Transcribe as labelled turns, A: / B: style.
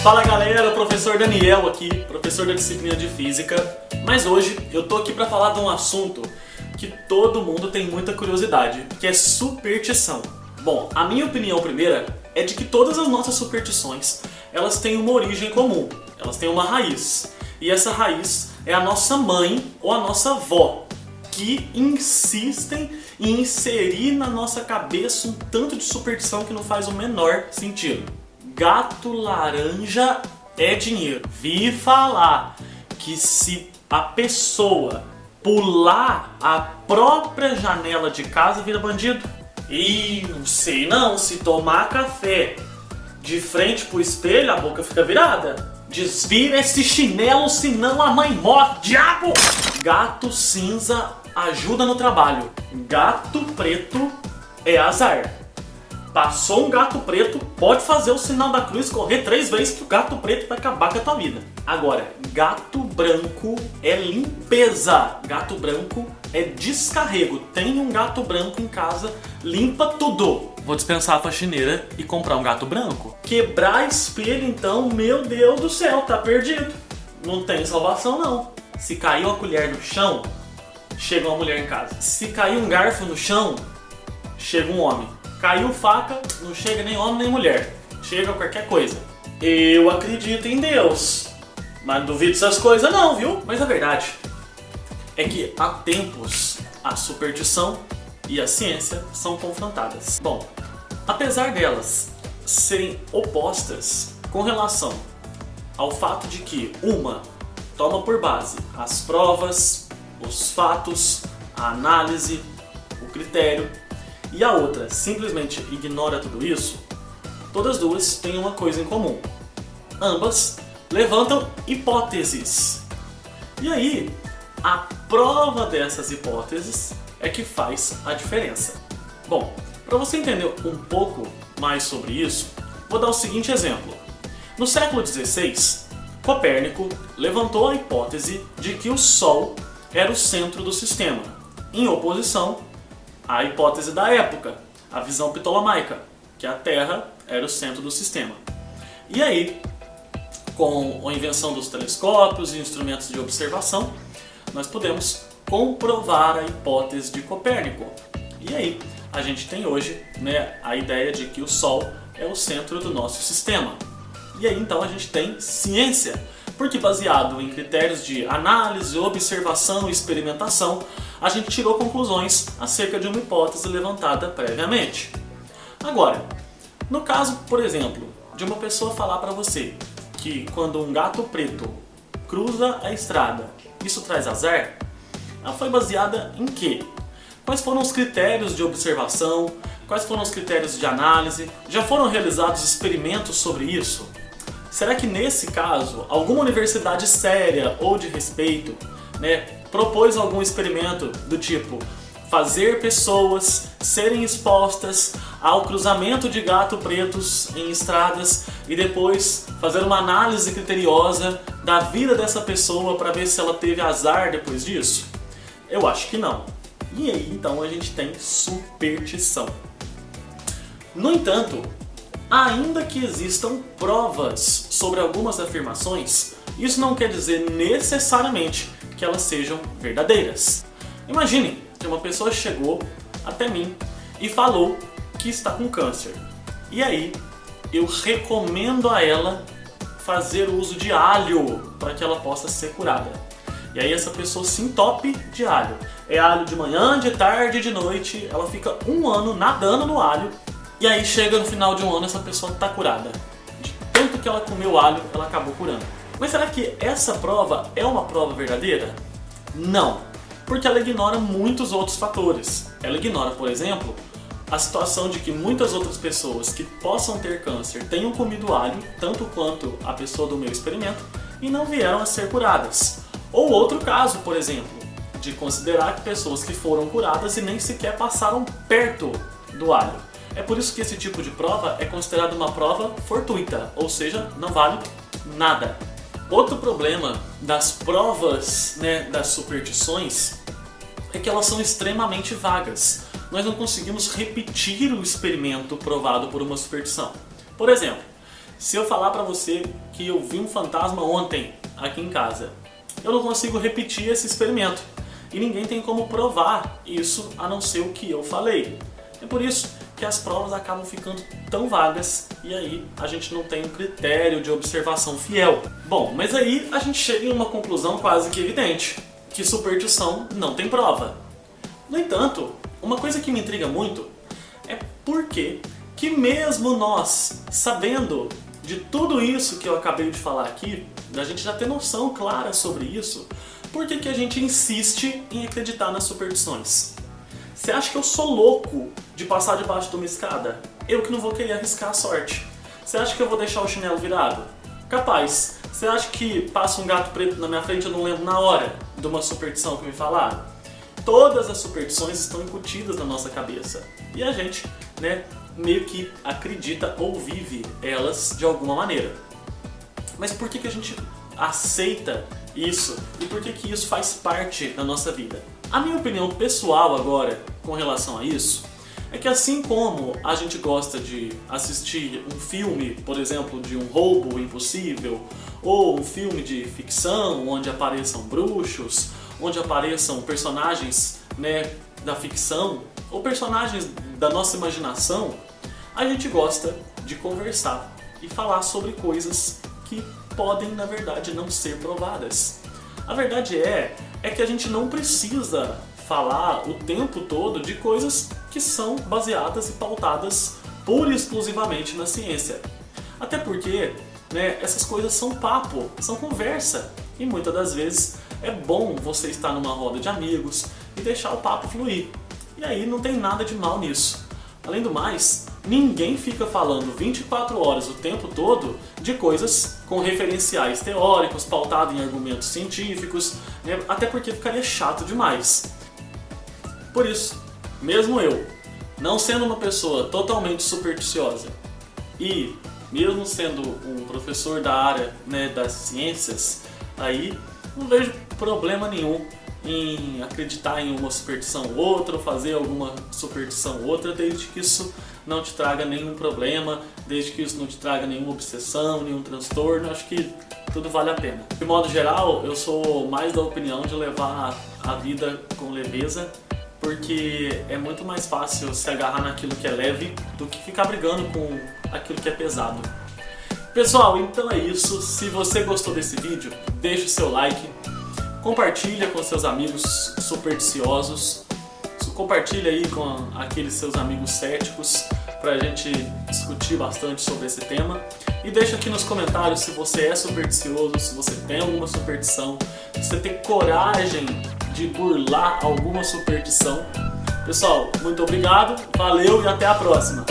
A: Fala galera, professor Daniel aqui, professor da disciplina de Física. Mas hoje eu tô aqui para falar de um assunto que todo mundo tem muita curiosidade, que é superstição. Bom, a minha opinião primeira é de que todas as nossas superstições, elas têm uma origem comum, elas têm uma raiz. E essa raiz é a nossa mãe ou a nossa avó, que insistem em inserir na nossa cabeça um tanto de superstição que não faz o menor sentido. Gato laranja é dinheiro. Vi falar que se a pessoa pular a própria janela de casa vira bandido. E não sei não, se tomar café de frente pro espelho a boca fica virada. Desvira esse chinelo, senão a mãe morre, diabo! Gato cinza ajuda no trabalho. Gato preto é azar. Passou um gato preto, pode fazer o sinal da cruz, correr 3 vezes que o gato preto vai acabar com a tua vida. Agora, gato branco é limpeza. Gato branco é descarrego. Tem um gato branco em casa, limpa tudo. Vou dispensar a faxineira e comprar um gato branco. Quebrar espelho então, meu Deus do céu, tá perdido. Não tem salvação não. Se cair uma colher no chão, chega uma mulher em casa. Se cair um garfo no chão, chega um homem. Caiu faca, não chega nem homem nem mulher. Chega qualquer coisa. Eu acredito em Deus, mas não duvido dessas coisas não, viu? Mas a verdade é que há tempos a superstição e a ciência são confrontadas. Bom, apesar delas serem opostas com relação ao fato de que uma toma por base as provas, os fatos, a análise, o critério, e a outra simplesmente ignora tudo isso, todas duas têm uma coisa em comum. Ambas levantam hipóteses. E aí, a prova dessas hipóteses é que faz a diferença. Bom, para você entender um pouco mais sobre isso, vou dar o seguinte exemplo. No século XVI, Copérnico levantou a hipótese de que o Sol era o centro do sistema, em oposição à hipótese da época, a visão ptolomaica, que a Terra era o centro do sistema. E aí, com a invenção dos telescópios e instrumentos de observação, nós podemos comprovar a hipótese de Copérnico. E aí, a gente tem hoje, a ideia de que o Sol é o centro do nosso sistema. E aí, então, a gente tem ciência, porque baseado em critérios de análise, observação e experimentação, a gente tirou conclusões acerca de uma hipótese levantada previamente. Agora, no caso, por exemplo, de uma pessoa falar para você que quando um gato preto cruza a estrada, isso traz azar, ela foi baseada em quê? Quais foram os critérios de observação? Quais foram os critérios de análise? Já foram realizados experimentos sobre isso? Será que nesse caso, alguma universidade séria ou de respeito, propôs algum experimento do tipo fazer pessoas serem expostas ao cruzamento de gato pretos em estradas e depois fazer uma análise criteriosa da vida dessa pessoa para ver se ela teve azar depois disso? Eu acho que não. E aí então a gente tem superstição. No entanto, ainda que existam provas sobre algumas afirmações, isso não quer dizer necessariamente que elas sejam verdadeiras. Imagine que uma pessoa chegou até mim e falou que está com câncer. E aí, eu recomendo a ela fazer uso de alho para que ela possa ser curada. E aí essa pessoa se entope de alho. É alho de manhã, de tarde, de noite. Ela fica 1 ano nadando no alho. E aí chega no final de 1 ano essa pessoa está curada. De tanto que ela comeu alho, ela acabou curando. Mas será que essa prova é uma prova verdadeira? Não, porque ela ignora muitos outros fatores. Ela ignora, por exemplo, a situação de que muitas outras pessoas que possam ter câncer tenham comido alho, tanto quanto a pessoa do meu experimento, e não vieram a ser curadas. Ou outro caso, por exemplo, de considerar que pessoas que foram curadas e nem sequer passaram perto do alho. É por isso que esse tipo de prova é considerado uma prova fortuita, ou seja, não vale nada. Outro problema das provas, das superstições, é que elas são extremamente vagas. Nós não conseguimos repetir o experimento provado por uma superstição. Por exemplo, Se eu falar pra você que eu vi um fantasma ontem aqui em casa, eu não consigo repetir esse experimento. E ninguém tem como provar isso a não ser o que eu falei. É por isso que as provas acabam ficando tão vagas e aí a gente não tem um critério de observação fiel. Bom, mas aí a gente chega em uma conclusão quase que evidente, que superstição não tem prova. No entanto, uma coisa que me intriga muito é por que mesmo nós, sabendo de tudo isso que eu acabei de falar aqui, da gente já ter noção clara sobre isso, por que a gente insiste em acreditar nas superstições? Você acha que eu sou louco de passar debaixo de uma escada? Eu que não vou querer arriscar a sorte. Você acha que eu vou deixar o chinelo virado? Capaz. Você acha que passa um gato preto na minha frente e eu não lembro na hora de uma superstição que me falaram? Todas as superstições estão incutidas na nossa cabeça. E a gente, meio que acredita ou vive elas de alguma maneira. Mas por que a gente aceita isso e por que isso faz parte da nossa vida? A minha opinião pessoal agora com relação a isso é que assim como a gente gosta de assistir um filme, por exemplo, de um roubo impossível, ou um filme de ficção onde apareçam bruxos, onde apareçam personagens da ficção ou personagens da nossa imaginação, a gente gosta de conversar e falar sobre coisas que podem, na verdade, não ser provadas. A verdade é que a gente não precisa falar o tempo todo de coisas que são baseadas e pautadas pura e exclusivamente na ciência. Até porque essas coisas são papo, são conversa. E muitas das vezes é bom você estar numa roda de amigos e deixar o papo fluir. E aí não tem nada de mal nisso. Além do mais, ninguém fica falando 24 horas o tempo todo de coisas com referenciais teóricos, pautados em argumentos científicos, até porque ficaria chato demais. Por isso, mesmo eu, não sendo uma pessoa totalmente supersticiosa e mesmo sendo um professor da área das ciências, aí não vejo problema nenhum em acreditar em uma superstição ou outra, ou fazer alguma superstição ou outra, desde que isso não te traga nenhum problema, desde que isso não te traga nenhuma obsessão, nenhum transtorno. Acho que tudo vale a pena. De modo geral, eu sou mais da opinião de levar a vida com leveza, porque é muito mais fácil se agarrar naquilo que é leve do que ficar brigando com aquilo que é pesado. Pessoal, então é isso. Se você gostou desse vídeo, deixa o seu like, compartilha com seus amigos supersticiosos, compartilha aí com aqueles seus amigos céticos pra gente discutir bastante sobre esse tema. E deixa aqui nos comentários se você é supersticioso, se você tem alguma superstição, se você tem coragem de burlar alguma superstição. Pessoal, muito obrigado, valeu e até a próxima!